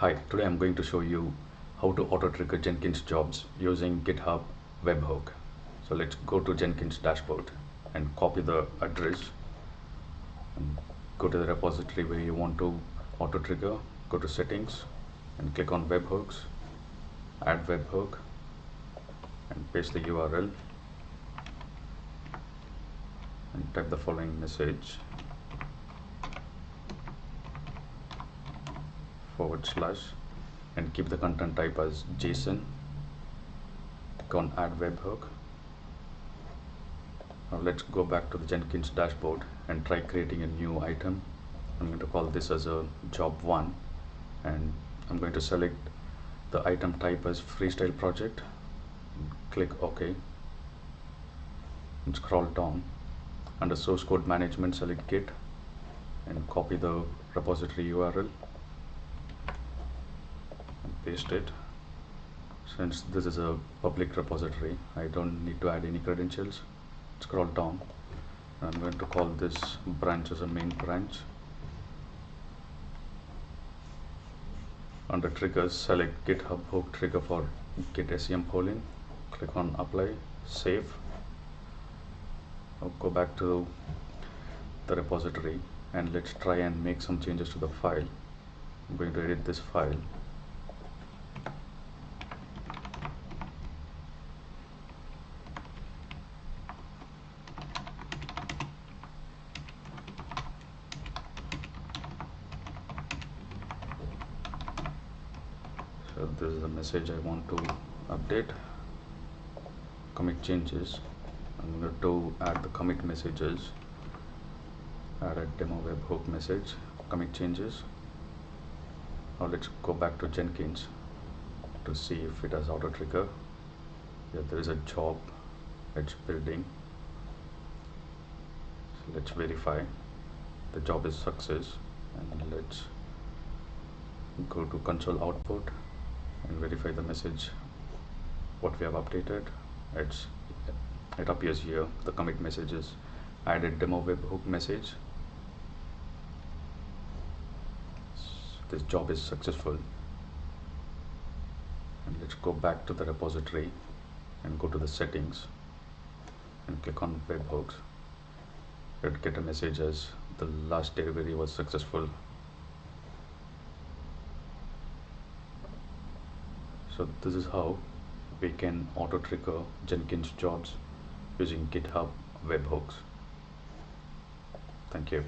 Hi, today I'm going to show you how to auto trigger Jenkins jobs using GitHub Webhook. So let's go to Jenkins dashboard and copy the address and go to the repository where you want to auto trigger. Go to settings and click on Webhooks, add Webhook and paste the URL and type the following message / and keep the content type as JSON. Click on add webhook. Now let's go back to the Jenkins dashboard and try creating a new item. I'm going to call this as a job 1 and I'm going to select the item type as freestyle project. Click OK and scroll down. Under source code management, select git and copy the repository URL. Paste it. Since this is a public repository, I don't need to add any credentials. Scroll down. I'm going to call this branch as a main branch. Under triggers, select GitHub hook trigger for git SEM polling. Click on apply, save. Now go back to the repository and let's try and make some changes to the file. I'm going to edit this file. So this is the message I want to update. Commit changes. I'm going to add the commit messages. Add a demo webhook message. Commit changes. Now let's go back to Jenkins to see if it has auto trigger. Yeah, there is a job. It's building. So let's verify the job is success and let's go to console output and verify the message what we have updated. It appears here. The commit messages added demo webhook message. This job is successful. And let's go back to the repository and go to the settings and click on webhooks. Let's get a message as the last delivery was successful. So this is how we can auto trigger Jenkins jobs using GitHub Webhooks. Thank you.